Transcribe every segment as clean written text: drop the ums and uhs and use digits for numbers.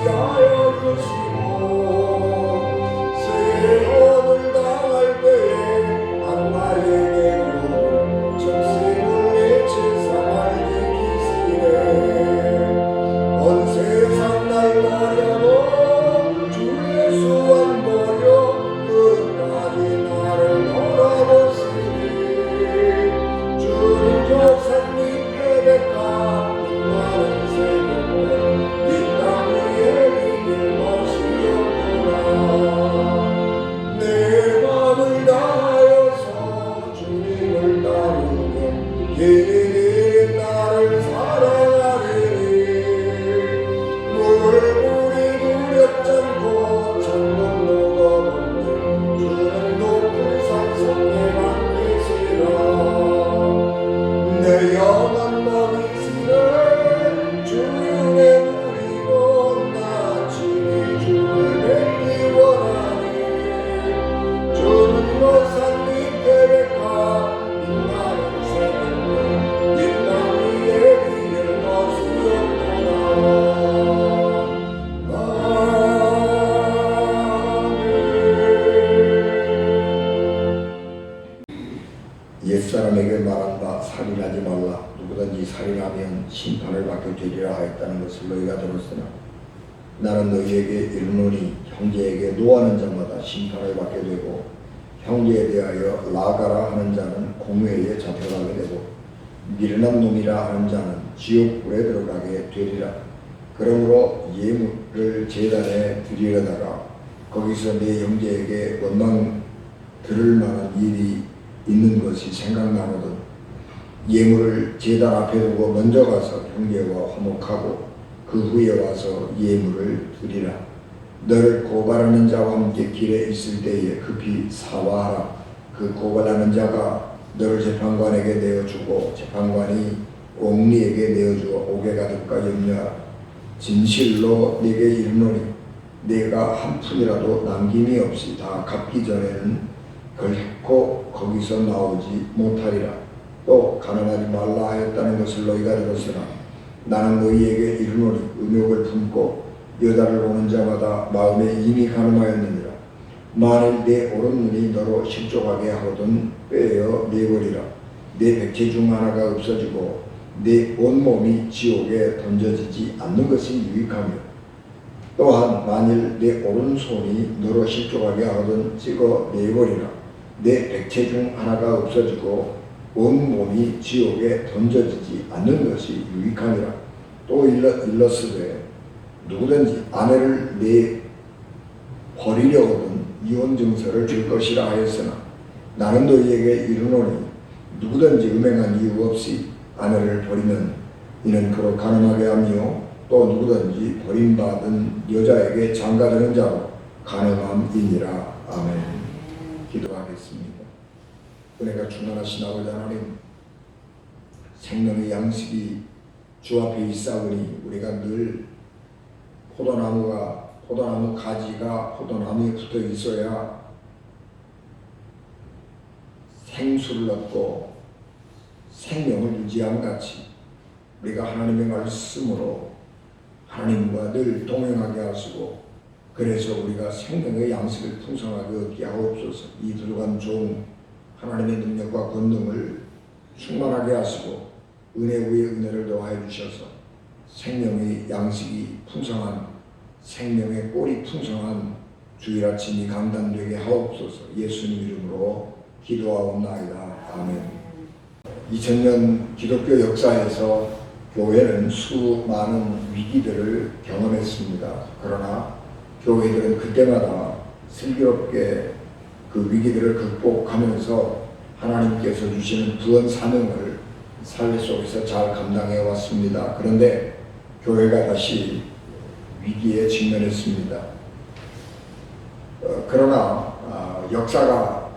위하여 주시고 세험을 당할 때에 악마에게 요구 적생을 내치 사망을 지키시네 온 세상 날 버려도 주 예수 안 버려 끝까지 나를 돌아보시니 주는 조상 밑에 백합 많은 세력을 이 땅 위에 이길 것이 없구나 내 맘을 다하여서 주님을 따르며 길이 나를 사랑하리니 물물이 두렵잖고 천국로가 없는 주는 높은 산성에 만드시라 내 영원 먹이시네 주의 누리고 나 친히 주를 뵙기 원하니 주는 모산 밑에 백합 빛나는 새벽을 이 땅 위에 비길 것이 없구나 옛사람에게 말한 바 살인하지 말라 누구든지 살인하면 심판을 받게 되리라 하였다는 것을 너희가 들었으나 나는 너희에게 이르노니 형제에게 노하는 자마다 심판을 받게 되고 형제에 대하여 라가라 하는 자는 공회에 잡혀가게 되고 미련한 놈이라 하는 자는 지옥불에 들어가게 되리라 그러므로 예물을 제단에 드리려다가 거기서 내 형제에게 원망 들을 만한 일이 있는 것이 생각나거든 예물을 제단 앞에 두고 먼저 가서 형제와 화목하고 그 후에 와서 예물을 드리라 너를 고발하는 자와 함께 길에 있을 때에 급히 사과하라 그 고발하는 자가 너를 재판관에게 내어주고 재판관이 옥리에게 내어주어 옥에 가둘까 염려하라 진실로 네게 이르노니 네가 한 푼이라도 남김이 없이 다 갚기 전에는 결코 거기서 나오지 못하리라 또 가난하지 말라 하였다는 것을 너희가 들었으나 나는 너희에게 이르노니 음욕을 품고 여자를 보는 자마다 마음에 이미 가늠하였느니라 만일 내 오른눈이 너로 실족하게 하거든 빼어 내버리라 내 백체 중 하나가 없어지고 내 온몸이 지옥에 던져지지 않는 것이 유익하며 또한 만일 내 오른손이 너로 실족하게 하거든 찍어 내버리라 내 백체 중 하나가 없어지고 온몸이 지옥에 던져지지 않는 것이 유익하니라 또 일렀으되 누구든지 아내를 내 버리려거든 이혼증서를 줄 것이라 하였으나 나는 너희에게 이르노니 누구든지 음행한 이유 없이 아내를 버리면 이는 그로 가늠하게 하며 또 누구든지 버림받은 여자에게 장가드는 자로 가늠함이니라. 아멘. 기도하겠습니다. 은혜가 충만하신 아버지 하나님, 생명의 양식이 주 앞에 있사오니 우리가 늘 포도나무 가지가 포도나무에 붙어 있어야 생수를 얻고 생명을 유지함 같이 우리가 하나님의 말씀으로 하나님과 늘 동행하게 하시고 그래서 우리가 생명의 양식을 풍성하게 얻게 하옵소서. 이 들어간 종 하나님의 능력과 권능을 충만하게 하시고 은혜 위에 은혜를 더하여 주셔서 생명의 양식이 풍성한 생명의 꼴이 풍성한 주일 아침이 감당되게 하옵소서. 예수님 이름으로 기도하옵나이다. 아멘. 2000년 기독교 역사에서 교회는 수많은 위기들을 경험했습니다. 그러나 교회들은 그때마다 슬기롭게 그 위기들을 극복하면서 하나님께서 주시는 구원 사명을 삶 속에서 잘 감당해 왔습니다. 그런데 교회가 다시 위기에 직면했습니다. 그러나 역사가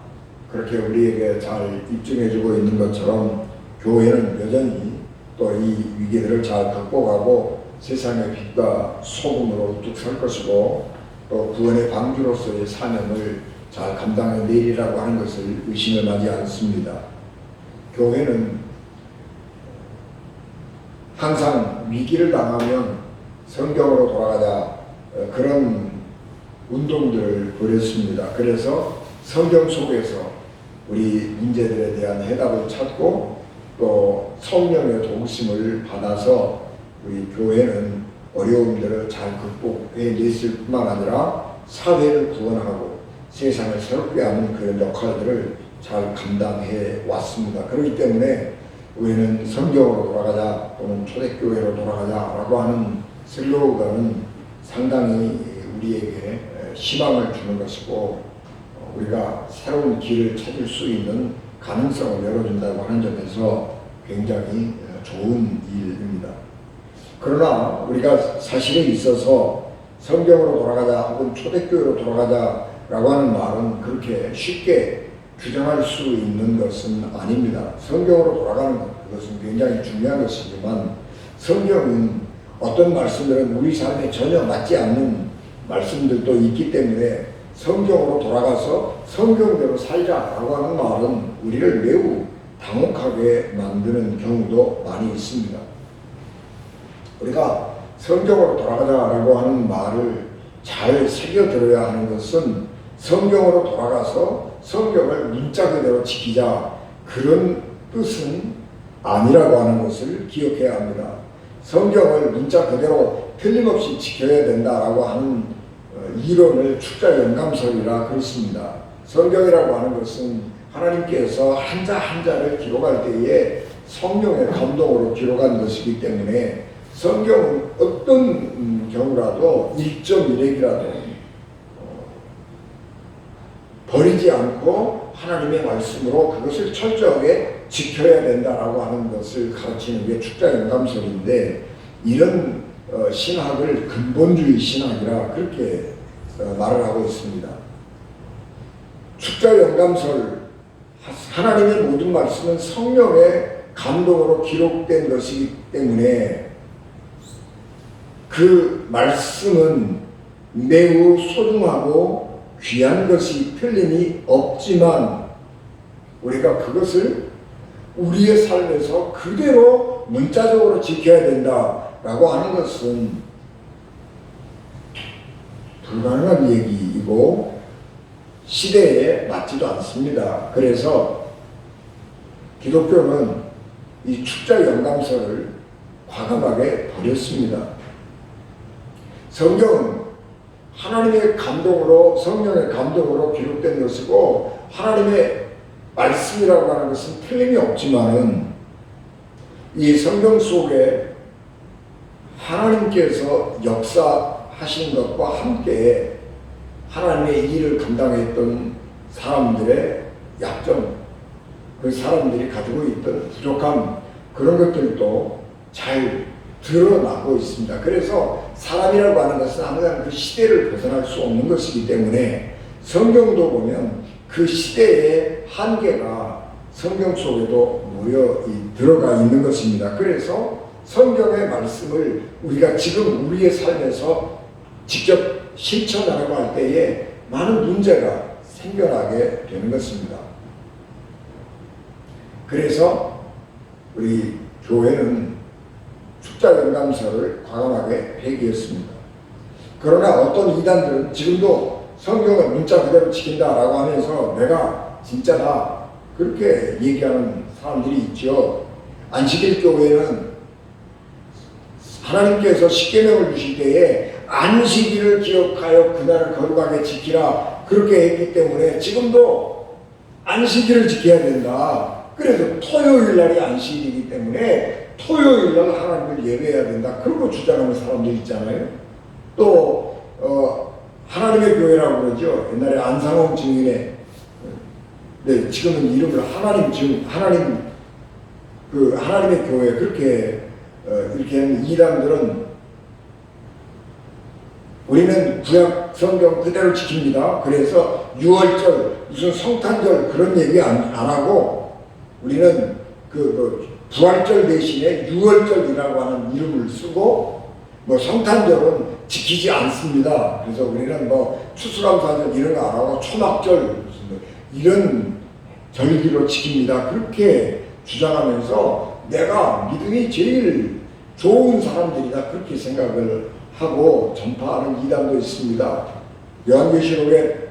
그렇게 우리에게 잘 입증해주고 있는 것처럼 교회는 여전히 또 이 위기들을 잘 극복하고 세상의 빛과 소금으로 우뚝 설 것이고 또 구원의 방주로서의 사명을 잘 감당해 내리라고 하는 것을 의심을 하지 않습니다. 교회는 항상 위기를 당하면 성경으로 돌아가자, 그런 운동들을 벌였습니다. 그래서 성경 속에서 우리 문제들에 대한 해답을 찾고 또 성령의 도우심을 받아서 우리 교회는 어려움들을 잘 극복해냈을 뿐만 아니라 사회를 구원하고 세상을 새롭게 하는 그런 역할들을 잘 감당해 왔습니다. 그렇기 때문에 우리는 성경으로 돌아가자 또는 초대교회로 돌아가자라고 하는 슬로건은 상당히 우리에게 희망을 주는 것이고 우리가 새로운 길을 찾을 수 있는 가능성을 열어준다고 하는 점에서 굉장히 좋은 일입니다. 그러나 우리가 사실에 있어서 성경으로 돌아가자 혹은 초대교회로 돌아가자라고 하는 말은 그렇게 쉽게 규정할 수 있는 것은 아닙니다. 성경으로 돌아가는 것은 굉장히 중요한 것이지만 성경은 어떤 말씀들은 우리 삶에 전혀 맞지 않는 말씀들도 있기 때문에 성경으로 돌아가서 성경대로 살자라고 하는 말은 우리를 매우 당혹하게 만드는 경우도 많이 있습니다. 우리가 성경으로 돌아가자라고 하는 말을 잘 새겨들어야 하는 것은 성경으로 돌아가서 성경을 문자 그대로 지키자 그런 뜻은 아니라고 하는 것을 기억해야 합니다. 성경을 문자 그대로 틀림없이 지켜야 된다라고 하는 이론을 축자연감설이라 그렇습니다. 성경이라고 하는 것은 하나님께서 한자 한자를 기록할 때에 성령의 감동으로 기록한 것이기 때문에 성경은 어떤 경우라도 1.1핵이라도 버리지 않고 하나님의 말씀으로 그것을 철저하게 지켜야 된다라고 하는 것을 가르치는 게 축자연감설인데 이런 신학을 근본주의 신학이라 그렇게 말을 하고 있습니다. 축자연감설 하나님의 모든 말씀은 성령의 감동으로 기록된 것이기 때문에 그 말씀은 매우 소중하고 귀한 것이 틀림이 없지만 우리가 그것을 우리의 삶에서 그대로 문자적으로 지켜야 된다라고 하는 것은 불가능한 얘기이고 시대에 맞지도 않습니다. 그래서 기독교는 이 축자연감설을 과감하게 버렸습니다. 성경은 하나님의 감동으로 성령의 감동으로 기록된 것이고 하나님의 말씀이라고 하는 것은 틀림이 없지만은 이 성경 속에 하나님께서 역사하신 것과 함께 하나님의 일을 감당했던 사람들의 약점, 그 사람들이 가지고 있던 부족함 그런 것들도 잘 드러나고 있습니다. 그래서 사람이라고 하는 것은 항상 그 시대를 벗어날 수 없는 것이기 때문에 성경도 보면 그 시대의 한계가 성경 속에도 모여 들어가 있는 것입니다. 그래서 성경의 말씀을 우리가 지금 우리의 삶에서 직접 실천하려고 할 때에 많은 문제가 생겨나게 되는 것입니다. 그래서 우리 교회는 축자연감설을 과감하게 폐기했습니다. 그러나 어떤 이단들은 지금도 성경을 문자 그대로 지킨다라고 하면서 내가 진짜다 그렇게 얘기하는 사람들이 있죠. 안식일 교회는 하나님께서 십계명을 주실 때에 안식일을 기억하여 그날을 거룩하게 지키라 그렇게 했기 때문에 지금도 안식일을 지켜야 된다. 그래서 토요일 날이 안식일이기 때문에 토요일 날 하나님을 예배해야 된다. 그러고 주장하는 사람들 있잖아요. 또 하나님의 교회라고 그러죠. 옛날에 안상홍 증인의 네, 지금은 이름을 하나님의 교회 그렇게 이렇게 하는 이단들은 우리는 구약 성경 그대로 지킵니다. 그래서 유월절 무슨 성탄절 그런 얘기 안 하고 우리는 부활절 대신에 유월절이라고 하는 이름을 쓰고 뭐 성탄절은 지키지 않습니다. 그래서 우리는 뭐 추수감사절 이런 거 안 하고 초막절 이런 절기로 지킵니다. 그렇게 주장하면서 내가 믿음이 제일 좋은 사람들이다 그렇게 생각을 하고 전파하는 이단도 있습니다. 요한계시록에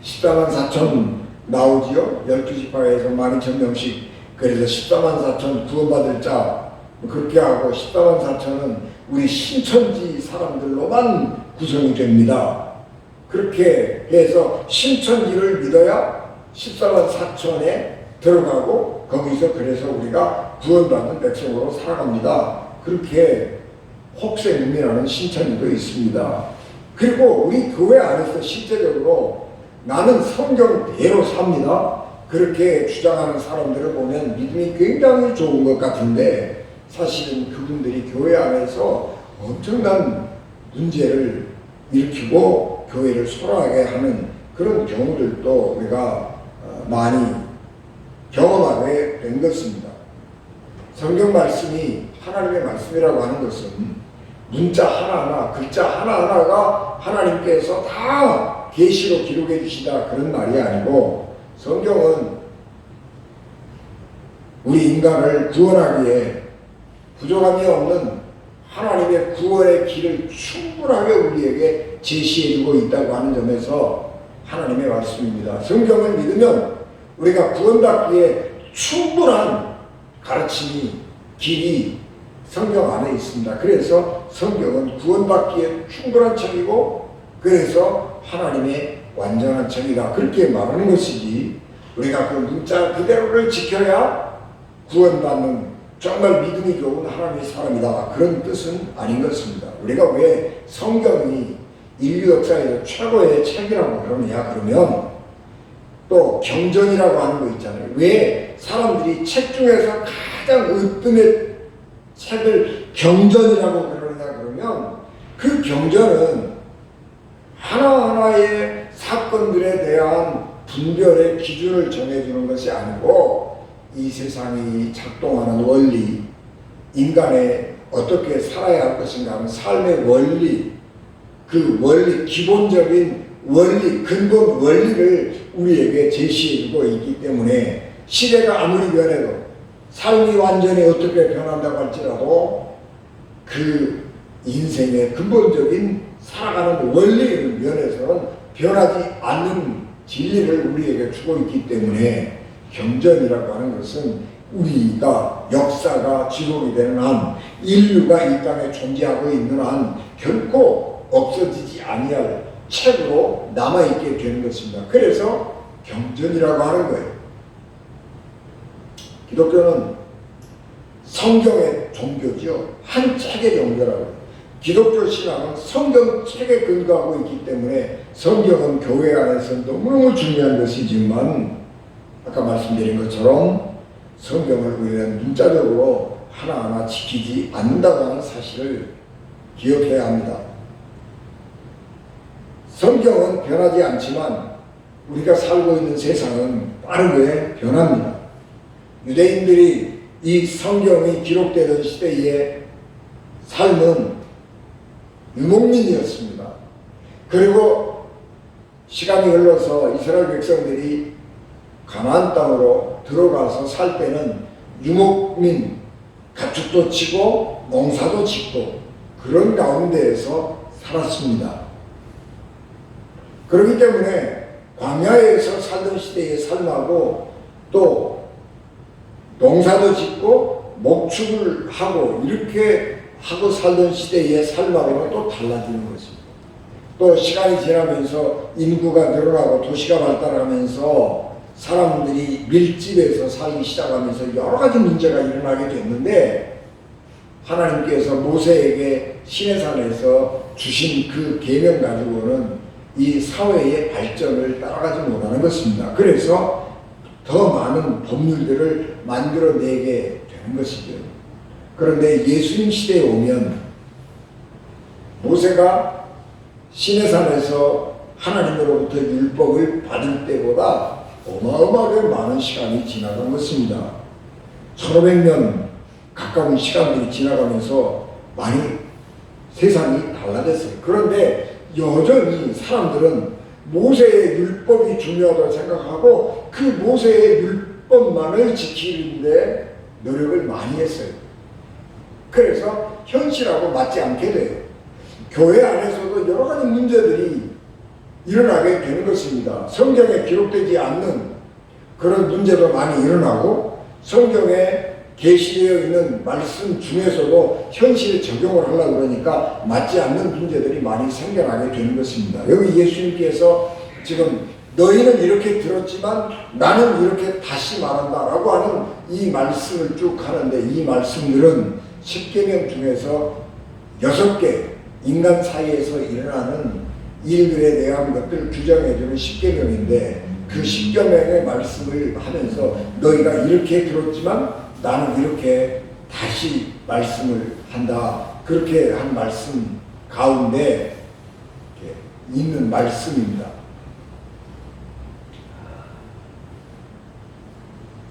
14만 4천 나오지요. 12지파에서 12,000명씩. 그래서 14만 4천 구원받을 자 그렇게 하고 14만 4천은 우리 신천지 사람들로만 구성이 됩니다. 그렇게 해서 신천지를 믿어야 14만 4천에 들어가고 거기서 그래서 우리가 구원받는 백성으로 살아갑니다. 그렇게 혹세무민하는 신천지도 있습니다. 그리고 우리 교회 안에서 실제적으로 나는 성경대로 삽니다. 그렇게 주장하는 사람들을 보면 믿음이 굉장히 좋은 것 같은데 사실은 그분들이 교회 안에서 엄청난 문제를 일으키고 교회를 소란하게 하는 그런 경우들도 우리가 많이 경험하게 된 것입니다. 성경 말씀이 하나님의 말씀이라고 하는 것은 문자 하나하나, 글자 하나하나가 하나님께서 다 계시로 기록해 주시다 그런 말이 아니고 성경은 우리 인간을 구원하기에 부족함이 없는 하나님의 구원의 길을 충분하게 우리에게 제시해주고 있다고 하는 점에서 하나님의 말씀입니다. 성경을 믿으면 우리가 구원받기에 충분한 가르침이 길이 성경 안에 있습니다. 그래서 성경은 구원받기에 충분한 책이고 그래서 하나님의 완전한 책이다 그렇게 말하는 것이지 우리가 그 문자 그대로를 지켜야 구원받는 정말 믿음이 좋은 하나님의 사람이다 그런 뜻은 아닌 것입니다. 우리가 왜 성경이 인류 역사에서 최고의 책이라고 그러느냐 그러면 또 경전이라고 하는 거 있잖아요. 왜 사람들이 책 중에서 가장 으뜸의 책을 경전이라고 그러느냐 그러면 그 경전은 하나하나의 사건들에 대한 분별의 기준을 정해주는 것이 아니고 이 세상이 작동하는 원리, 인간의 어떻게 살아야 할 것인가 하는 삶의 원리, 그 원리, 기본적인 원리, 근본 원리를 우리에게 제시해주고 있기 때문에 시대가 아무리 변해도 삶이 완전히 어떻게 변한다고 할지라도 그 인생의 근본적인 살아가는 원리의 면에서는 변하지 않는 진리를 우리에게 주고 있기 때문에 경전이라고 하는 것은 우리가 역사가 지속이 되는 한 인류가 이 땅에 존재하고 있는 한 결코 없어지지 아니할 책으로 남아있게 되는 것입니다. 그래서 경전이라고 하는 거예요. 기독교는 성경의 종교죠. 한 책의 종교라고. 기독교 신앙은 성경책에 근거하고 있기 때문에 성경은 교회 안에서 너무너무 중요한 것이지만 아까 말씀드린 것처럼 성경을 우리는 문자적으로 하나하나 지키지 않는다고 하는 사실을 기억해야 합니다. 성경은 변하지 않지만 우리가 살고 있는 세상은 빠르게 변합니다. 유대인들이 이 성경이 기록되던 시대의 삶은 유목민이었습니다. 그리고 시간이 흘러서 이스라엘 백성들이 가나안 땅으로 들어가서 살 때는 유목민, 가축도 치고 농사도 짓고 그런 가운데에서 살았습니다. 그렇기 때문에 광야에서 살던 시대의 삶하고 또 농사도 짓고 목축을 하고 이렇게 하고 살던 시대의 삶하고는 또 달라지는 것입니다. 또 시간이 지나면서 인구가 늘어나고 도시가 발달하면서 사람들이 밀집해서 살기 시작하면서 여러 가지 문제가 일어나게 됐는데 하나님께서 모세에게 시내산에서 주신 그 계명 가지고는 이 사회의 발전을 따라가지 못하는 것입니다. 그래서 더 많은 법률들을 만들어내게 되는 것이죠. 그런데 예수님 시대에 오면 모세가 시내산에서 하나님으로부터 율법을 받을 때보다 어마어마하게 많은 시간이 지나간 것입니다. 1500년 가까운 시간들이 지나가면서 많이 세상이 달라졌어요. 그런데 여전히 사람들은 모세의 율법이 중요하다고 생각하고 그 모세의 율법만을 지키는데 노력을 많이 했어요. 그래서 현실하고 맞지 않게 돼요. 교회 안에서도 여러 가지 문제들이 일어나게 되는 것입니다. 성경에 기록되지 않는 그런 문제도 많이 일어나고 성경에 계시되어 있는 말씀 중에서도 현실에 적용을 하려고 그러니까 맞지 않는 문제들이 많이 생겨나게 되는 것입니다. 여기 예수님께서 지금 너희는 이렇게 들었지만 나는 이렇게 다시 말한다 라고 하는 이 말씀을 쭉 하는데 이 말씀들은 십계명 중에서 6개 인간 사이에서 일어나는 일들에 대한 것들을 규정해주는 십계명인데 그 십계명의 말씀을 하면서 너희가 이렇게 들었지만 나는 이렇게 다시 말씀을 한다. 그렇게 한 말씀 가운데 있는 말씀입니다.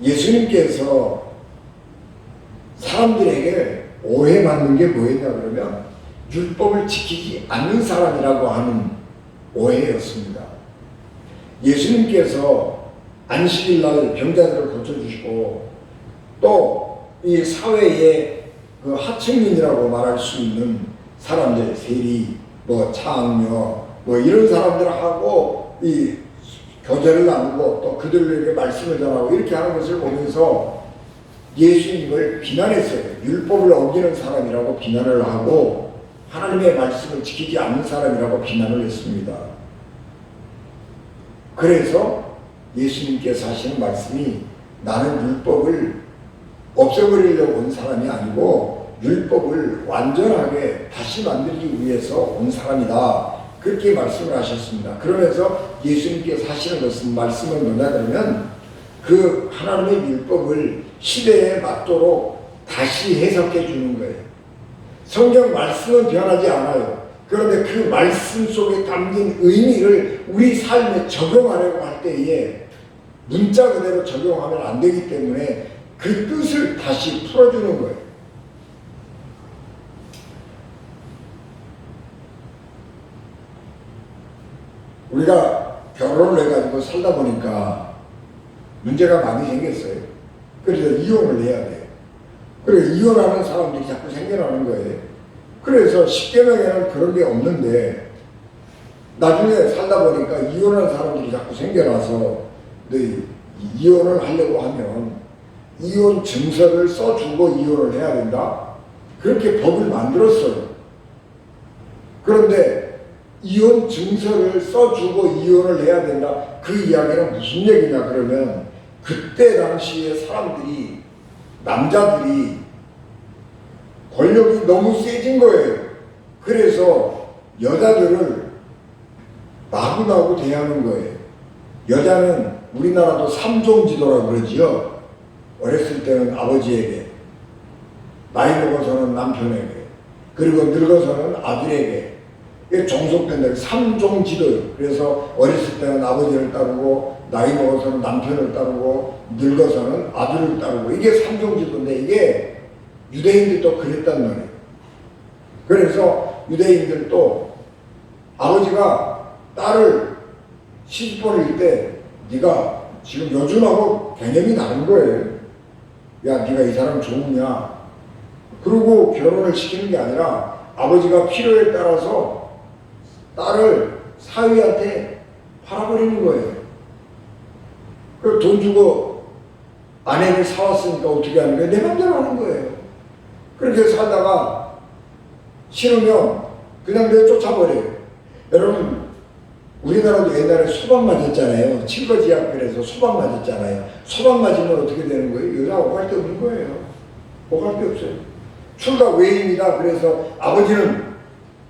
예수님께서 사람들에게 오해받는 게 뭐였냐 그러면 율법을 지키지 않는 사람이라고 하는 오해였습니다. 예수님께서 안식일 날 병자들을 고쳐주시고 또 이 사회의 그 하층민이라고 말할 수 있는 사람들, 세리, 뭐 창녀, 뭐 이런 사람들하고 이 교제를 나누고 또 그들에게 말씀을 전하고 이렇게 하는 것을 보면서 예수님을 비난했어요. 율법을 어기는 사람이라고 비난을 하고 하나님의 말씀을 지키지 않는 사람이라고 비난을 했습니다. 그래서 예수님께서 하시는 말씀이 나는 율법을 없애버리려고 온 사람이 아니고 율법을 완전하게 다시 만들기 위해서 온 사람이다. 그렇게 말씀을 하셨습니다. 그러면서 예수님께서 하시는 것은 말씀은 뭐냐 그러면 그 하나님의 율법을 시대에 맞도록 다시 해석해 주는 거예요. 성경 말씀은 변하지 않아요. 그런데 그 말씀 속에 담긴 의미를 우리 삶에 적용하려고 할 때에 문자 그대로 적용하면 안 되기 때문에 그 뜻을 다시 풀어주는 거예요. 우리가 결혼을 해가지고 살다 보니까 문제가 많이 생겼어요. 그래서 이혼을 해야 돼요. 그래서 이혼하는 사람들이 자꾸 생겨나는 거예요. 그래서 십계명에는 그런 게 없는데 나중에 살다 보니까 이혼하는 사람들이 자꾸 생겨나서 이혼을 하려고 하면 이혼 증서를 써주고 이혼을 해야 된다. 그렇게 법을 만들었어요. 그런데 이혼 증서를 써주고 이혼을 해야 된다. 그 이야기는 무슨 얘기냐 그러면 그때 당시에 사람들이 남자들이 권력이 너무 세진 거예요. 그래서 여자들을 마구마구 대하는 거예요. 여자는 우리나라도 삼종지도라고 그러지요. 어렸을 때는 아버지에게, 나이 먹어서는 남편에게, 그리고 늙어서는 아들에게. 이게 종속된다. 삼종지도예요. 그래서 어렸을 때는 아버지를 따르고 나이 먹어서는 남편을 따르고 늙어서는 아들을 따르고 이게 삼종지도인데 이게 유대인들도 그랬단 말이에요. 그래서 유대인들도 아버지가 딸을 시집 보낼 때 네가 지금 요즘하고 개념이 다른 거예요. 야, 네가 이 사람 좋으냐? 그러고 결혼을 시키는 게 아니라 아버지가 필요에 따라서 딸을 사위한테 팔아버리는 거예요. 그 돈 주고 아내를 사왔으니까 어떻게 하는 거예요? 내 맘대로 하는 거예요. 그렇게 살다가 싫으면 그냥 내쫓아버려요. 여러분, 우리나라도 옛날에 소방 맞았잖아요. 칠거지약별에서 소방 맞았잖아요. 소방 맞으면 어떻게 되는 거예요? 여자가 오갈 데 없는 거예요. 오갈 데 없어요. 출가 외인이다. 그래서 아버지는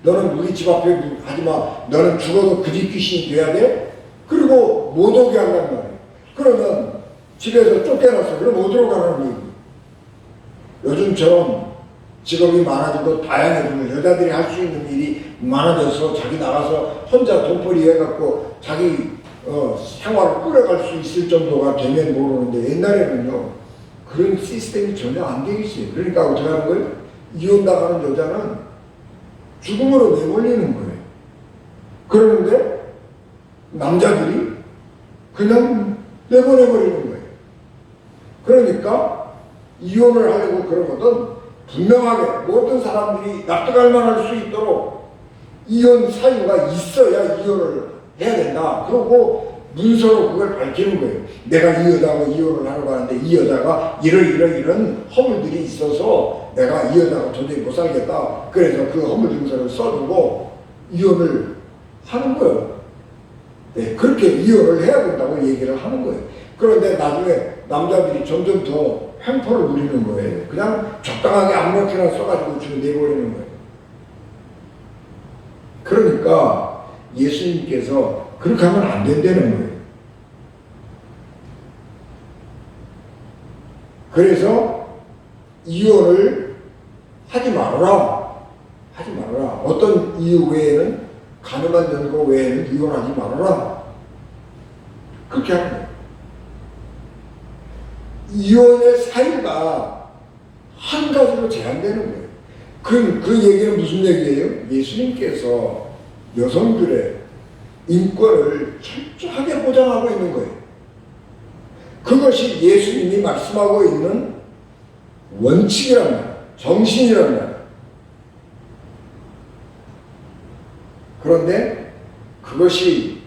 너는 우리 집 앞에 하지마. 너는 죽어도 그 집 귀신이 돼야 돼? 그리고 못 오게 한단 말이에요. 그러면 집에서 쫓겨났어. 그럼 어디로 가는 거예요? 요즘처럼 직업이 많아지고 다양해지고 여자들이 할 수 있는 일이 많아져서 자기 나가서 혼자 돈벌이 해갖고 자기 생활을 꾸려갈 수 있을 정도가 되면 모르는데 옛날에는요 그런 시스템이 전혀 안 돼 있어요. 그러니까 어떻게 하는 거예요? 이혼당하는 여자는 죽음으로 내몰리는 거예요. 그러는데 남자들이 그냥 내보내버리는 거예요. 그러니까 이혼을 하려고 그러거든 분명하게 모든 사람들이 납득할 만할 수 있도록 이혼 사유가 있어야 이혼을 해야 된다. 그러고 문서로 그걸 밝히는 거예요. 내가 이 여자하고 이혼을 하려고 하는데 이 여자가 이런 허물들이 있어서 내가 이 여자가 도저히 못 살겠다. 그래서 그 허물 증서를 써두고 이혼을 하는 거예요. 네, 그렇게 이혼을 해야 된다고 얘기를 하는 거예요. 그런데 나중에 남자들이 점점 더 횡포를 부리는 거예요. 그냥 적당하게 아무렇게나 써가지고 지금 내버리는 거예요. 그러니까 예수님께서 그렇게 하면 안 된다는 거예요. 그래서 이혼을 하지 말아라. 하지 말아라. 어떤 이유 외에는, 가늠한 연고 외에는 이혼하지 말아라. 그렇게 하는 거예요. 이혼의 사유가 한 가지로 제한되는 거예요. 그 얘기는 무슨 얘기예요? 예수님께서 여성들의 인권을 철저하게 보장하고 있는 거예요. 그것이 예수님이 말씀하고 있는 원칙이란 말이에요. 정신이란 말이에요. 그런데 그것이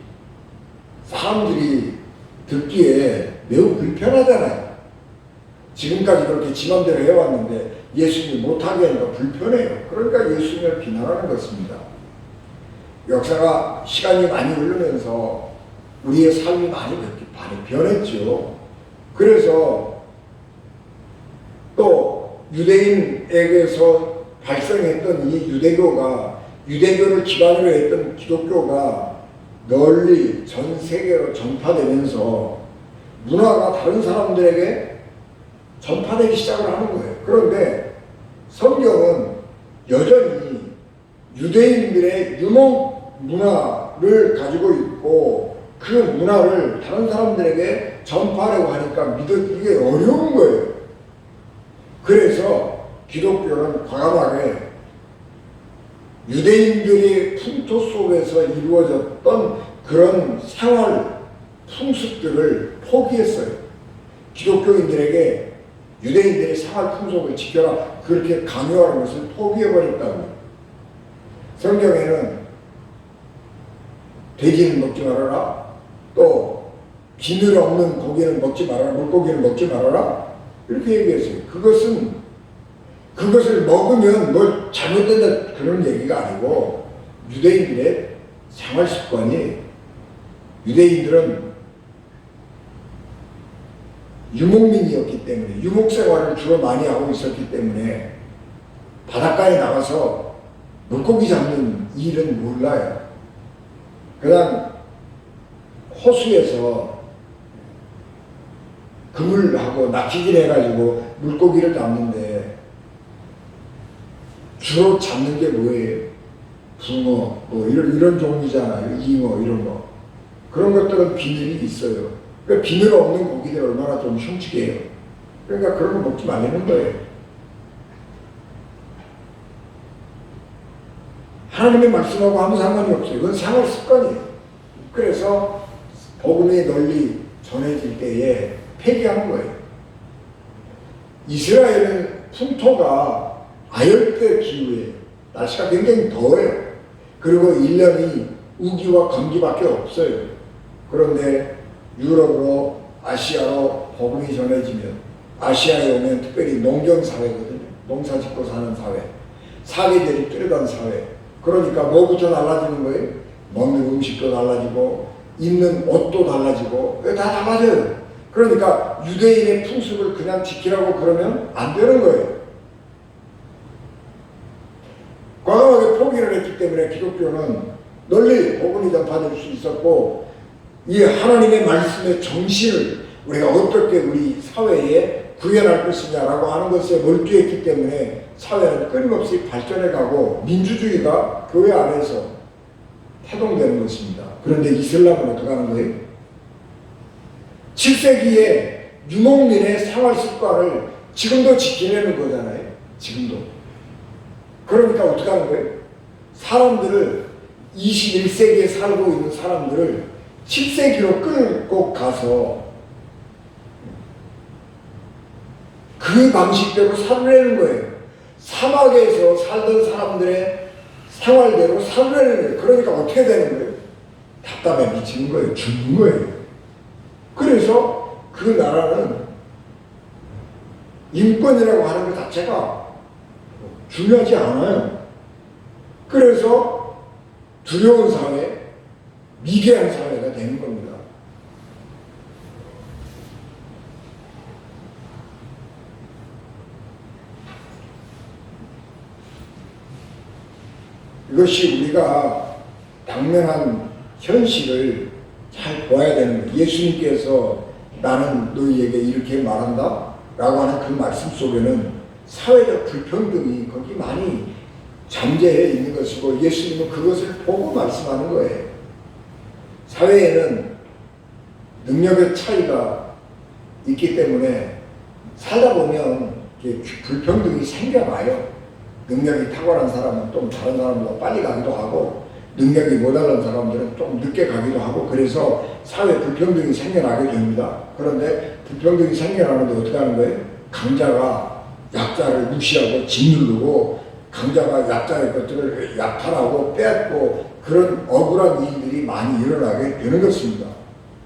사람들이 듣기에 매우 불편하잖아요. 지금까지 그렇게 지 맘대로 해왔는데 예수님이 못하게 하니까 불편해요. 그러니까 예수님을 비난하는 것입니다. 역사가 시간이 많이 흐르면서 우리의 삶이 많이 변했죠. 그래서 또 유대인에게서 발생했던 이 유대교를 기반으로 했던 기독교가 널리 전 세계로 전파되면서 문화가 다른 사람들에게 전파되기 시작을 하는 거예요. 그런데 성경은 여전히 유대인들의 유목 문화를 가지고 있고 그 문화를 다른 사람들에게 전파하려고 하니까 믿어지기 어려운 거예요. 그래서 기독교는 과감하게 유대인들의 풍토 속에서 이루어졌던 그런 생활 풍습들을 포기했어요. 기독교인들에게 유대인들의 생활 풍속을 지켜라 그렇게 강요하는 것을 포기해버렸다고요. 성경에는 돼지는 먹지 말아라, 또 비늘 없는 고기는 먹지 말아라, 물고기는 먹지 말아라 이렇게 얘기했어요. 그것을 먹으면 뭘 잘못된다 그런 얘기가 아니고 유대인들의 생활 습관이, 유대인들은 유목민이었기 때문에 유목생활을 주로 많이 하고 있었기 때문에 바닷가에 나가서 물고기 잡는 일은 몰라요. 그냥 호수에서 그물하고 낚시질 해가지고 물고기를 잡는데 주로 잡는 게 뭐예요? 붕어, 뭐 이런 종류잖아요. 잉어 이런 거. 그런 것들은 비늘이 있어요. 그러니까 비늘 없는 고기들 얼마나 좀 흉측해요. 그러니까 그런 거 먹지 말라는 거예요. 하나님의 말씀하고 아무 상관이 없어요. 그건 생활 습관이에요. 그래서 복음이 널리 전해질 때에 폐기하는 거예요. 이스라엘은 풍토가 아열대 기후예요. 날씨가 굉장히 더워요. 그리고 1년이 우기와 건기밖에 없어요. 그런데 유럽으로, 아시아로 복음이 전해지면, 아시아에 오면 특별히 농경사회거든요. 농사 짓고 사는 사회. 사계절이 뚜렷한 사회. 그러니까 뭐부터 달라지는 거예요? 먹는 음식도 달라지고 입는 옷도 달라지고 다 달라져요. 그러니까 유대인의 풍습을 그냥 지키라고 그러면 안 되는 거예요. 과감하게 포기를 했기 때문에 기독교는 널리 복음이 전파될 수 있었고, 이 하나님의 말씀의 정신을 우리가 어떻게 우리 사회에 구현할 것이냐라고 하는 것에 몰두했기 때문에 사회는 끊임없이 발전해가고 민주주의가 교회 안에서 태동되는 것입니다. 그런데 이슬람은 어떻게 하는 거예요? 7세기에 유목민의 생활 습관을 지금도 지키려는 거잖아요. 지금도. 그러니까 어떻게 하는 거예요? 사람들을, 21세기에 살고 있는 사람들을 7세기로 끌고 가서 그 방식대로 살으려는 거예요. 사막에서 살던 사람들의 생활대로 살려는 거예요. 그러니까 어떻게 되는 거예요? 답답해 미치는 거예요. 죽는 거예요. 그래서 그 나라는 인권이라고 하는 것 자체가 중요하지 않아요. 그래서 두려운 사회, 미개한 사회가 되는 겁니다. 이것이 우리가 당면한 현실을 잘 보아야 되는 거예요. 예수님께서 나는 너희에게 이렇게 말한다 라고 하는 그 말씀 속에는 사회적 불평등이 거기 많이 잠재해 있는 것이고, 예수님은 그것을 보고 말씀하는 거예요. 사회에는 능력의 차이가 있기 때문에 살다 보면 불평등이 생겨나요. 능력이 탁월한 사람은 좀 다른 사람보다 빨리 가기도 하고, 능력이 모자란 사람들은 좀 늦게 가기도 하고, 그래서 사회 불평등이 생겨나게 됩니다. 그런데 불평등이 생겨나는데 어떻게 하는 거예요? 강자가 약자를 무시하고 짓누르고, 강자가 약자의 것들을 약탈하고 뺏고, 그런 억울한 일들이 많이 일어나게 되는 것입니다.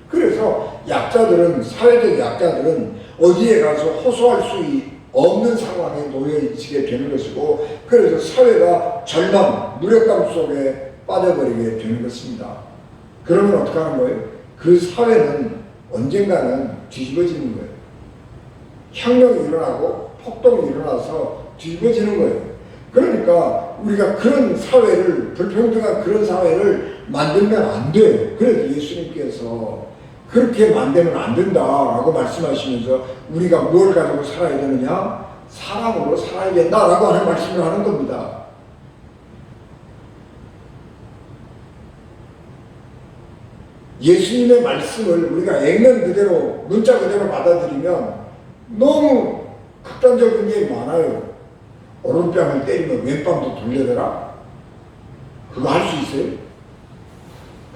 그래서 약자들은, 사회적 약자들은 어디에 가서 호소할 수 없는 상황에 놓여지게 되는 것이고, 그래서 사회가 절망, 무력감 속에 빠져버리게 되는 것입니다. 그러면 어떻게 하는 거예요? 그 사회는 언젠가는 뒤집어지는 거예요. 혁명이 일어나고 폭동이 일어나서 뒤집어지는 거예요. 그러니까 우리가 그런 사회를, 불평등한 그런 사회를 만들면 안 돼요. 그래서 예수님께서 그렇게 만들면 안 된다라고 말씀하시면서 우리가 뭘 가지고 살아야 되느냐? 사랑으로 살아야 된다라고 하는 말씀을 하는 겁니다. 예수님의 말씀을 우리가 액면 그대로, 문자 그대로 받아들이면 너무 극단적인 게 많아요. 오른뺨을 때리면 왼뺨도 돌려대라? 그거 할 수 있어요?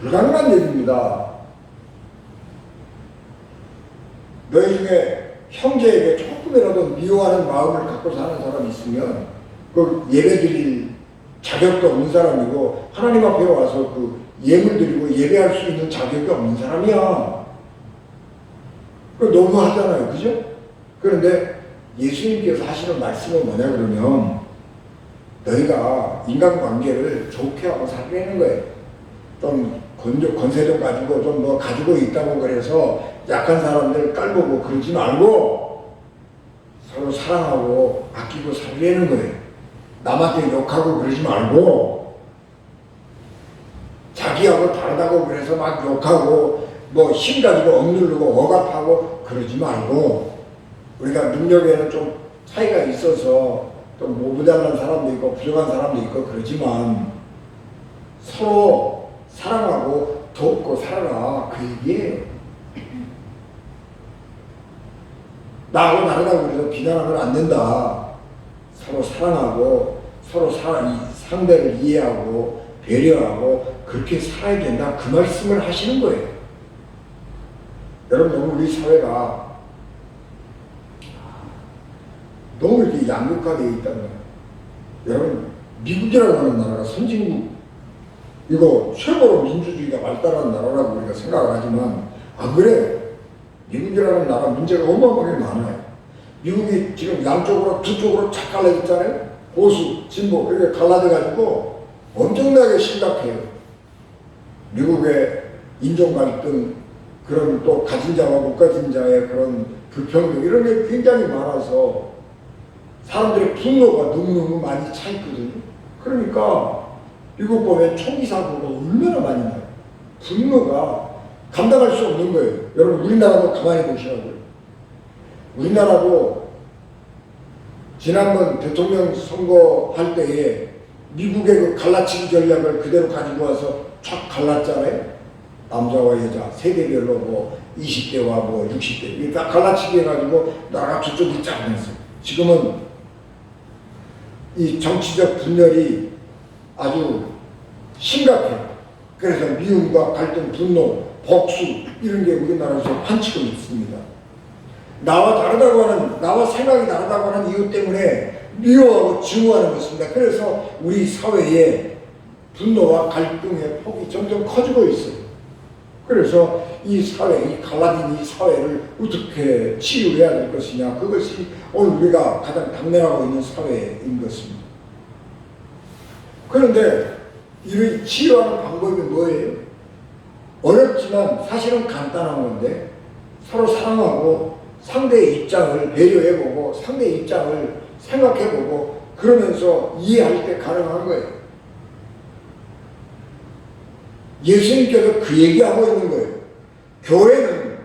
불가능한 얘기입니다. 너희 중에 형제에게 조금이라도 미워하는 마음을 갖고 사는 사람이 있으면 그 예배드릴 자격도 없는 사람이고, 하나님 앞에 와서 그 예물 드리고 예배할 수 있는 자격이 없는 사람이야. 그 너무하잖아요. 그죠? 그런데 예수님께서 하시는 말씀은 뭐냐 그러면, 너희가 인간관계를 좋게 하고 살려는 거예요. 좀 권세 좀 가지고 좀 뭐 가지고 있다고 그래서 약한 사람들 깔보고 그러지 말고 서로 사랑하고 아끼고 살려는 거예요. 남한테 욕하고 그러지 말고, 자기하고 다르다고 그래서 막 욕하고 뭐 힘 가지고 억누르고 억압하고 그러지 말고, 우리가 능력에는 좀 차이가 있어서 또 모자란 사람도 있고 부족한 사람도 있고 그러지만 서로 사랑하고 돕고 살아라, 그 얘기예요. 나하고 다르다고 그래서 비난하면 안 된다. 서로 사랑하고 서로 상대를 이해하고 배려하고 그렇게 살아야 된다, 그 말씀을 하시는 거예요. 여러분, 너무 우리 사회가 너무 이렇게 양극화되어 있다는 거예요. 여러분, 미국이라고 하는 나라가 선진국, 이거 최고로 민주주의가 발달한 나라라고 우리가 생각을 하지만 안 그래. 미국이라는 나라 문제가 어마어마하게 많아요. 미국이 지금 양쪽으로 두 쪽으로 착 갈라졌잖아요. 보수, 진보 이렇게 갈라져가지고 엄청나게 심각해요. 미국의 인종 갈등, 그런 또 가진 자와 못 가진 자의 그런 불평등, 이런 게 굉장히 많아서 사람들의 분노가 너무너무 많이 차 있거든요. 그러니까 미국 보면 총기 사고가 얼마나 많이 나요. 분노가 감당할 수 없는 거예요. 여러분, 우리나라도 가만히 보시라고요. 우리나라도 지난번 대통령 선거할 때에 미국의 그 갈라치기 전략을 그대로 가지고 와서 촥 갈랐잖아요. 남자와 여자, 세대별로 뭐 20대와 뭐 60대, 이렇게 다 갈라치기 해가지고 나라가 저쪽이 쫙 됐어요. 지금은 이 정치적 분열이 아주 심각해요. 그래서 미움과 갈등, 분노, 복수, 이런 게 우리나라에서 한치고 있습니다. 나와 다르다고 하는, 나와 생각이 다르다고 하는 이유 때문에 미워하고 증오하는 것입니다. 그래서 우리 사회에 분노와 갈등의 폭이 점점 커지고 있어요. 그래서 이 사회, 이 갈라딘 이 사회를 어떻게 치유해야 될 것이냐, 그것이 오늘 우리가 가장 당면하고 있는 사회인 것입니다. 그런데 이 치유하는 방법이 뭐예요? 어렵지만 사실은 간단한 건데, 서로 사랑하고 상대의 입장을 배려해보고 상대의 입장을 생각해보고 그러면서 이해할 때 가능한 거예요. 예수님께서 그 얘기하고 있는 거예요. 교회는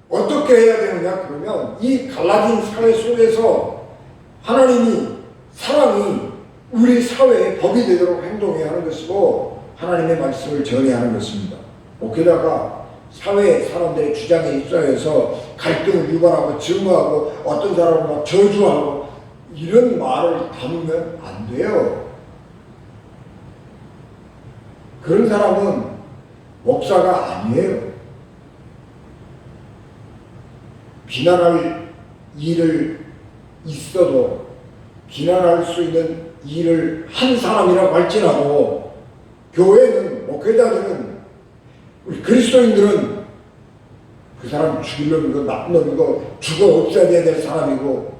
어떻게 해야 되느냐? 그러면 이 갈라딘 사회 속에서 하나님이 사랑이 우리 사회의 법이 되도록 행동해야 하는 것이고 하나님의 말씀을 전해야 하는 것입니다. 게다가 사회의 사람들의 주장에 입장해서 갈등을 유발하고 증오하고 어떤 사람은 막 저주하고 이런 말을 담으면 안 돼요. 그런 사람은 목사가 아니에요. 비난할 일을 있어도 비난할 수 있는 일을 한 사람이라고 할지라도 교회는, 목회자들은, 우리 그리스도인들은 그 사람 죽일 놈이고 나쁜 놈이고 죽어 없애야 될 사람이고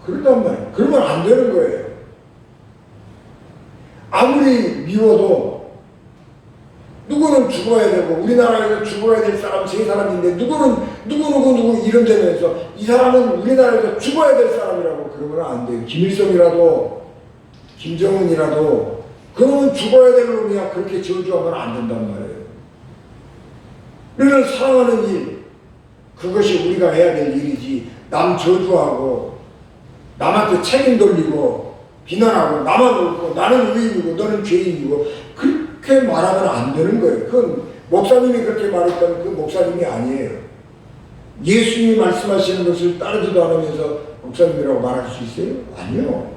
그런단 말이에요. 그러면 안 되는 거예요. 아무리 미워도 누구는 죽어야 되고 우리나라에서 죽어야 될 사람 세 사람인데 누구는 누구 이름 대면서 이 사람은 우리나라에서 죽어야 될 사람이라고 그러면 안 돼요. 김일성이라도 김정은이라도 그러면 죽어야 될 놈이야. 그렇게 저주하면 안 된단 말이에요. 우리는 사랑하는 일, 그것이 우리가 해야 될 일이지 남 저주하고 남한테 책임 돌리고 비난하고 나만 옳고 나는 의인이고 너는 죄인이고 그렇게 말하면 안 되는 거예요. 그건 목사님이 그렇게 말했다면 그 목사님이 아니에요. 예수님이 말씀하시는 것을 따르지도 않으면서 목사님이라고 말할 수 있어요? 아니요.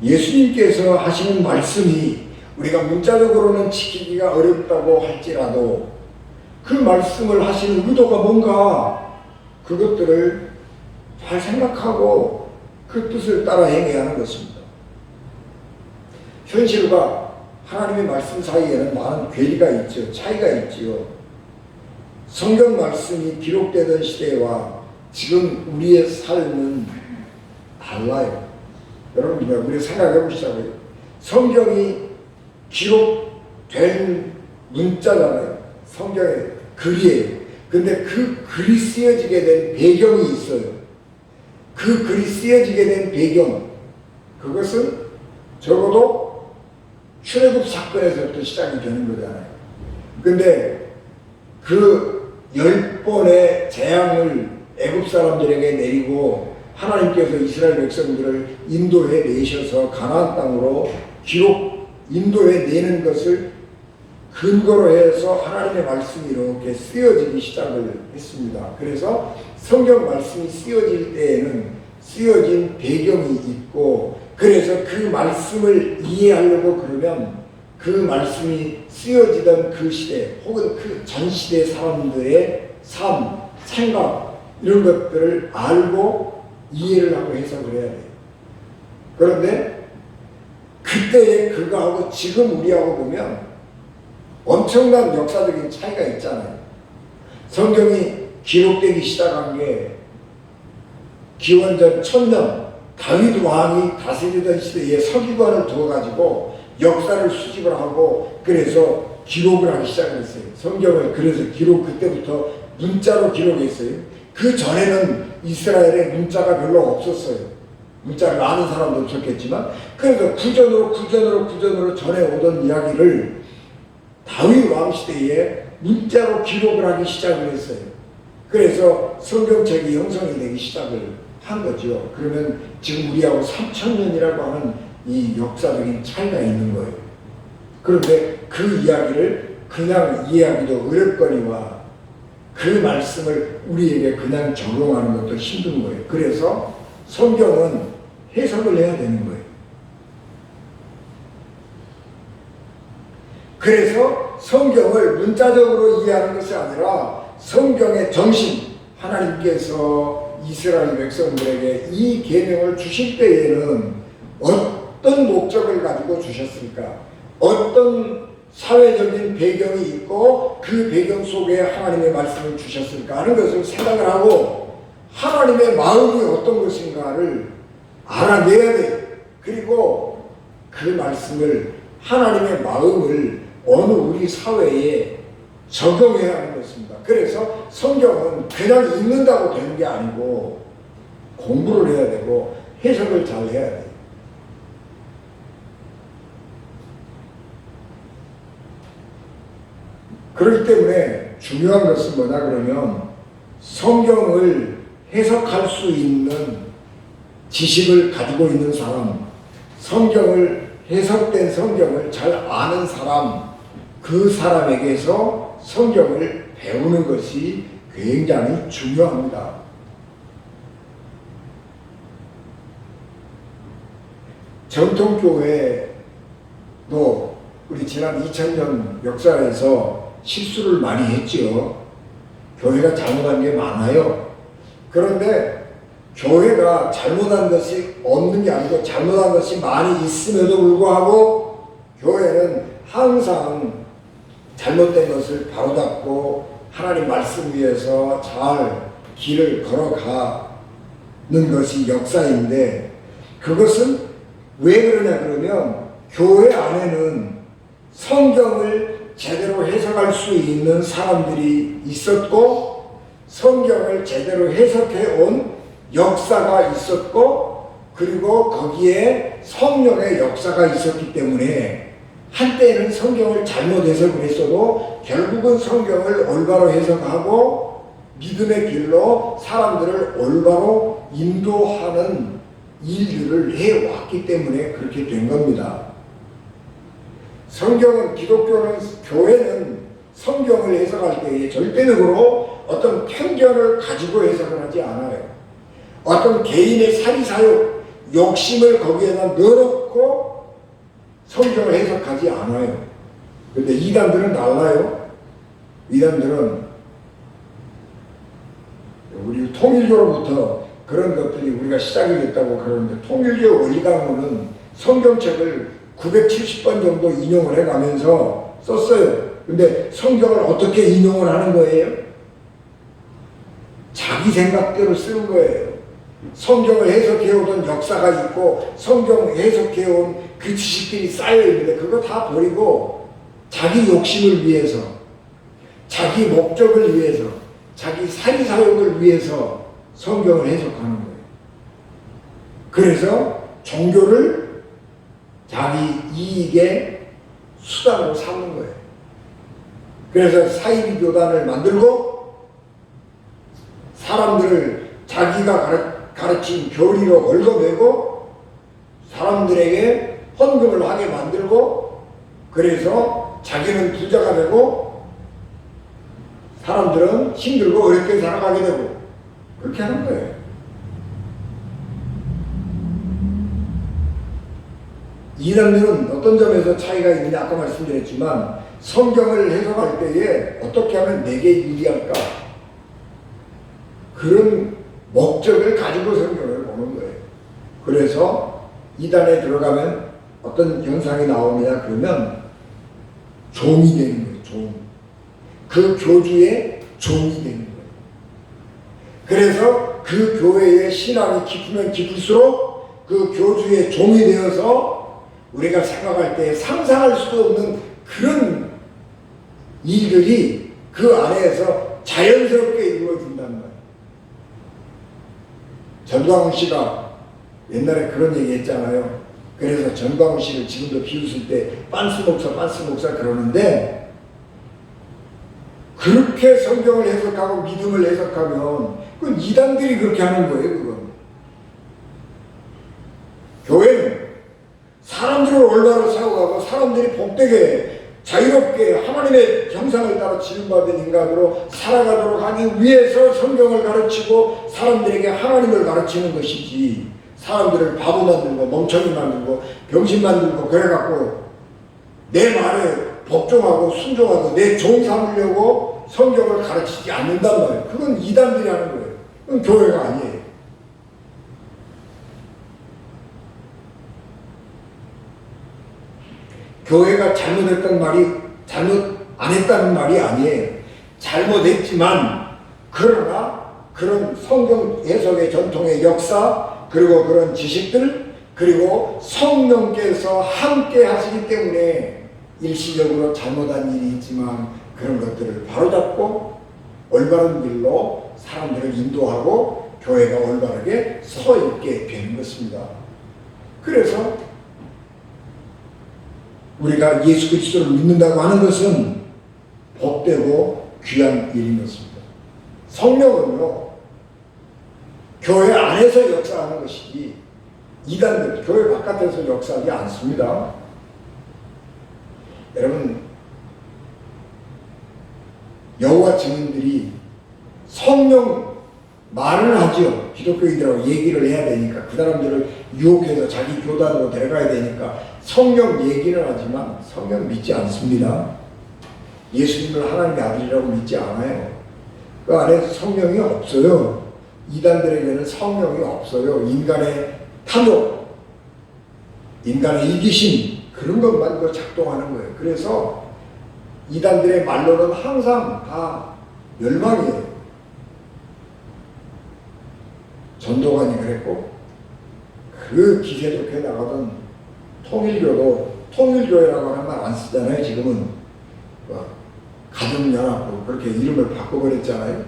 예수님께서 하시는 말씀이 우리가 문자적으로는 지키기가 어렵다고 할지라도 그 말씀을 하시는 의도가 뭔가 그것들을 잘 생각하고 그 뜻을 따라 행해야 하는 것입니다. 현실과 하나님의 말씀 사이에는 많은 괴리가 있죠. 차이가 있지요. 성경 말씀이 기록되던 시대와 지금 우리의 삶은 달라요. 여러분, 우리 생각해 보시자고요. 성경이 기록된 문자잖아요. 성경의 글이에요. 근데 그 글이 쓰여지게 된 배경이 있어요. 그 글이 쓰여지게 된 배경, 그것은 적어도 출애굽 사건에서부터 시작이 되는 거잖아요. 근데 그 10번의 재앙을 애굽 사람들에게 내리고 하나님께서 이스라엘 백성들을 인도해 내셔서 가나안 땅으로 인도해 내는 것을 근거로 해서 하나님의 말씀이 이렇게 쓰여지기 시작을 했습니다. 그래서 성경 말씀이 쓰여질 때에는 쓰여진 배경이 있고, 그래서 그 말씀을 이해하려고 그러면 그 말씀이 쓰여지던 그 시대 혹은 그 전 시대 사람들의 삶, 생각 이런 것들을 알고 이해를 하고 해석을 해야 돼요. 그런데 그때의 그거하고 지금 우리하고 보면 엄청난 역사적인 차이가 있잖아요. 성경이 기록되기 시작한 게 기원전 1000년 다윗 왕이 다스리던 시대에 서기관을 두어가지고 역사를 수집을 하고 그래서 기록을 하기 시작했어요. 성경을 그래서 그때부터 문자로 기록했어요. 그 전에는 이스라엘에 문자가 별로 없었어요. 문자를 아는 사람도 없었겠지만, 그래서 구전으로 전해오던 이야기를 다윗 왕 시대에 문자로 기록을 하기 시작을 했어요. 그래서 성경책이 형성이 되기 시작을 한 거죠. 그러면 지금 우리하고 3000년이라고 하는 이 역사적인 차이가 있는 거예요. 그런데 그 이야기를 그냥 이해하기도 어렵거니와 그 말씀을 우리에게 그냥 적용하는 것도 힘든 거예요. 그래서 성경은 해석을 해야 되는 거예요. 그래서 성경을 문자적으로 이해하는 것이 아니라 성경의 정신, 하나님께서 이스라엘 백성들에게 이 계명을 주실 때에는 어떤 목적을 가지고 주셨을까? 어떤 사회적인 배경이 있고 그 배경 속에 하나님의 말씀을 주셨을까 하는 것을 생각을 하고 하나님의 마음이 어떤 것인가를 알아내야 돼요. 그리고 그 말씀을 하나님의 마음을 어느 우리 사회에 적용해야 하는 것입니다. 그래서 성경은 그냥 읽는다고 되는 게 아니고 공부를 해야 되고 해석을 잘 해야 돼요. 그렇기 때문에 중요한 것은 뭐냐 그러면 성경을 해석할 수 있는 지식을 가지고 있는 사람, 해석된 성경을 잘 아는 사람, 그 사람에게서 성경을 배우는 것이 굉장히 중요합니다. 전통교회도 우리 지난 2000년 역사에서 실수를 많이 했지요. 교회가 잘못한 게 많아요. 그런데 교회가 잘못한 것이 없는 게 아니고 잘못한 것이 많이 있음에도 불구하고 교회는 항상 잘못된 것을 바로잡고 하나님 말씀 위에서 잘 길을 걸어가는 것이 역사인데 그것은 왜 그러냐 그러면 교회 안에는 성경을 제대로 해석할 수 있는 사람들이 있었고 성경을 제대로 해석해 온 역사가 있었고 그리고 거기에 성령의 역사가 있었기 때문에 한때는 성경을 잘못 해석을 했어도 결국은 성경을 올바로 해석하고 믿음의 길로 사람들을 올바로 인도하는 일들을 해왔기 때문에 그렇게 된 겁니다. 성경은 교회는 성경을 해석할 때에 절대적으로 어떤 편견을 가지고 해석을 하지 않아요. 어떤 개인의 사리사욕, 욕심을 거기에다 넣어놓고 성경을 해석하지 않아요. 그런데 이단들은 달라요. 이단들은 우리 통일교로부터 그런 것들이 우리가 시작이 됐다고 그러는데 통일교 원리강론은 성경책을 970번 정도 인용을 해가면서 썼어요. 근데 성경을 어떻게 인용을 하는 거예요? 자기 생각대로 쓰는 거예요. 성경을 해석해오던 역사가 있고 성경 해석해온 그 지식들이 쌓여있는데 그거 다 버리고 자기 욕심을 위해서 자기 목적을 위해서 자기 사리사욕을 위해서 성경을 해석하는 거예요. 그래서 종교를 자기 이익의 수단으로 삼는 거예요. 그래서 사이비 교단을 만들고 사람들을 자기가 가르친 교리로 얽어매고 사람들에게 헌금을 하게 만들고 그래서 자기는 부자가 되고 사람들은 힘들고 어렵게 살아가게 되고 그렇게 하는 거예요. 이단들은 어떤 점에서 차이가 있느냐 아까 말씀드렸지만 성경을 해석할 때에 어떻게 하면 내게 유리할까 그런 목적을 가지고 성경을 보는 거예요. 그래서 이단에 들어가면 어떤 현상이 나오느냐 그러면 종이 되는 거예요. 그 교주의 종이 되는 거예요. 그래서 그 교회의 신앙이 깊으면 깊을수록 그 교주의 종이 되어서 우리가 생각할 때 상상할 수도 없는 그런 일들이 그 안에서 자연스럽게 이루어진단 말이에요. 전광훈 씨가 옛날에 그런 얘기 했잖아요. 그래서 전광훈 씨를 지금도 비웃을 때 빤스 목사 그러는데 그렇게 성경을 해석하고 믿음을 해석하면 그건 이단들이 그렇게 하는 거예요. 그건 교회는 사람들을 올바로 세워가고 사람들이 복되게 자유롭게 하나님의 형상을 따라 지음받은 인간으로 살아가도록 하기 위해서 성경을 가르치고 사람들에게 하나님을 가르치는 것이지 사람들을 바보 만들고 멍청이 만들고 병신 만들고 그래갖고 내 말에 복종하고 순종하고 내 종 삼으려고 성경을 가르치지 않는단 말이에요. 그건 이단들이 하는 거예요. 그건 교회가 아니에요. 교회가 잘못했다는 말이 잘못 안 했다는 말이 아니에요. 잘못했지만 그러나 그런 성경 해석의 전통의 역사 그리고 그런 지식들 그리고 성령께서 함께 하시기 때문에 일시적으로 잘못한 일이 있지만 그런 것들을 바로잡고 올바른 길로 사람들을 인도하고 교회가 올바르게 서 있게 되는 것입니다. 그래서 우리가 예수 그리스도를 믿는다고 하는 것은 복되고 귀한 일인 것입니다. 성령은요, 교회 안에서 역사하는 것이지 이단들, 교회 바깥에서 역사하지 않습니다. 여러분, 여호와 증인들이 성령 말을 하죠. 기독교인들하고 얘기를 해야 되니까 그 사람들을 유혹해서 자기 교단으로 데려가야 되니까 성령 얘기를 하지만 성령 믿지 않습니다. 예수님을 하나님의 아들이라고 믿지 않아요. 그 안에 성령이 없어요. 이단들에게는 성령이 없어요. 인간의 탐욕, 인간의 이기심 그런 것만 그 작동하는 거예요. 그래서 이단들의 말로는 항상 다 멸망이에요. 전도관이 그랬고 그 기세 좋게 나가던 통일교도 통일교회라고 하는 말 안 쓰잖아요. 지금은 가정연합도 그렇게 이름을 바꿔버렸잖아요.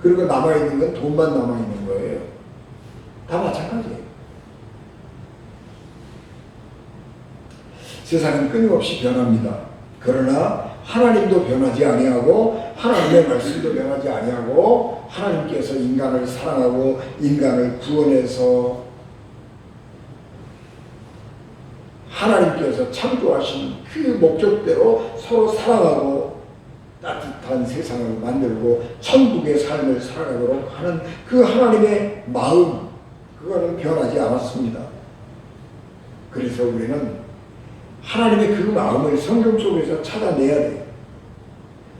그리고 남아있는 건 돈만 남아있는 거예요. 다 마찬가지예요. 세상은 끊임없이 변합니다. 그러나 하나님도 변하지 아니하고 하나님의 말씀도 변하지 아니하고 하나님께서 인간을 사랑하고 인간을 구원해서 하나님께서 창조하신 그 목적대로 서로 사랑하고 따뜻한 세상을 만들고 천국의 삶을 살아가도록 하는 그 하나님의 마음, 그거는 변하지 않았습니다. 그래서 우리는 하나님의 그 마음을 성경 속에서 찾아내야 돼요.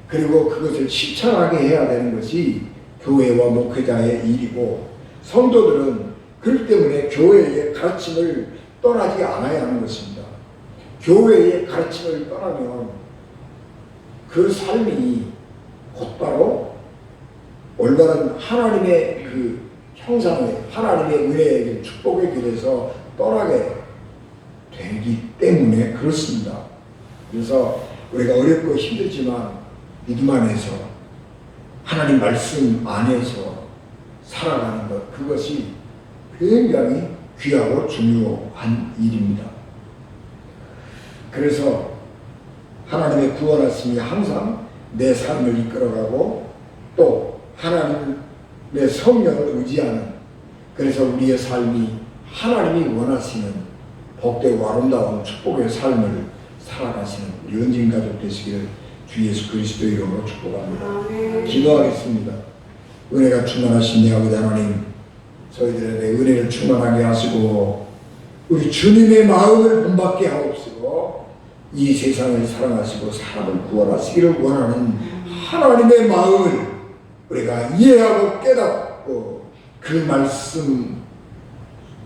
그리고 그것을 실천하게 해야 되는 것이 교회와 목회자의 일이고 성도들은 그렇기 때문에 교회의 가르침을 떠나지 않아야 하는 것입니다. 교회의 가르침을 떠나면 그 삶이 곧바로 올바른 하나님의 그 형상의 하나님의 은혜의 축복의 길에서 떠나게 되기 때문에 그렇습니다. 그래서 우리가 어렵고 힘들지만 믿음 안에서 하나님 말씀 안에서 살아가는 것, 그것이 굉장히 귀하고 중요한 일입니다. 그래서 하나님의 구원하심이 항상 내 삶을 이끌어가고 또 하나님의 성령을 의지하는, 그래서 우리의 삶이 하나님이 원하시는 복되고 아름다운 축복의 삶을 살아가시는 우리 은진 가족 되시기를 주 예수 그리스도 이름으로 축복합니다. 아멘. 기도하겠습니다. 은혜가 충만하신 내 아버지 하나님, 저희들에 대해 은혜를 충만하게 하시고 우리 주님의 마음을 본받게 하옵시고 이 세상을 사랑하시고 사람을 구원하시기를 원하는 하나님의 마음을 우리가 이해하고 깨닫고 그 말씀,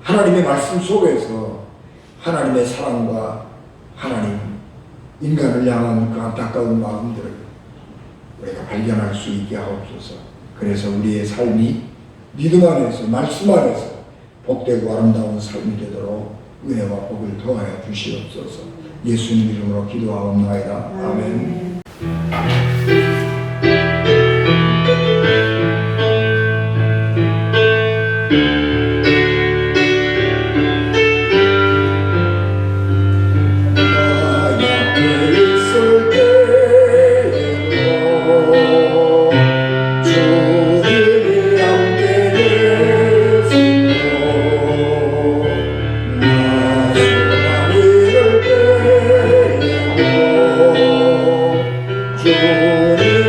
하나님의 말씀 속에서 하나님의 사랑과 하나님, 인간을 향한 그 안타까운 마음들을 우리가 발견할 수 있게 하옵소서. 그래서 우리의 삶이 믿음 안에서, 말씀 안에서 복되고 아름다운 삶이 되도록 은혜와 복을 더하여 주시옵소서. 예수님 이름으로 기도하옵나이다. 아멘. 주님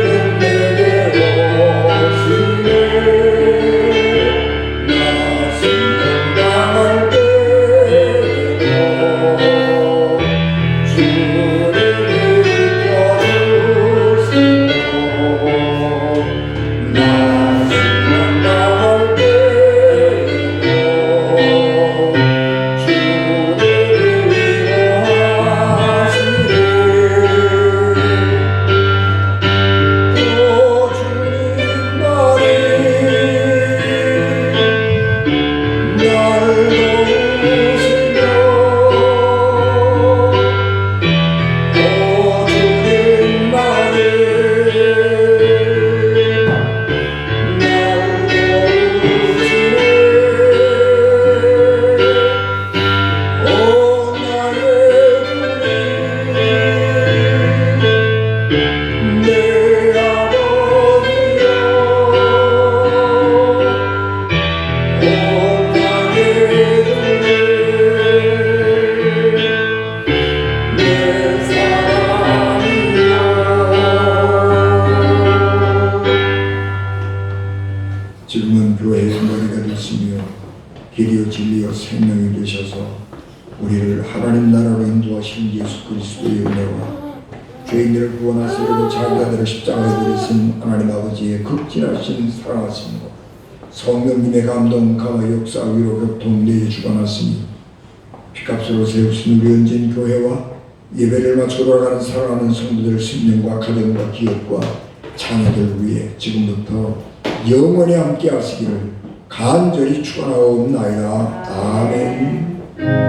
머리가 되시며 길이요 진리요 생명이 되셔서 우리를 하나님 나라로 인도하신 예수 그리스도의 은혜와 죄인들을 구원하시려고 자기 아들을 십자가에 들이신 하나님 아버지의 극진하신 사랑하심과 성령님의 감동 감화 역사 위로 교통내에 주관하시니 피값으로 세우신 우리 ön진 교회와 예배를 마쳐 돌아가는 사랑하는 성도들 생명과 가정과 기업과 자녀들 위해 지금부터 영원히 함께 하시기를 간절히 축원하옵나이다. 아멘.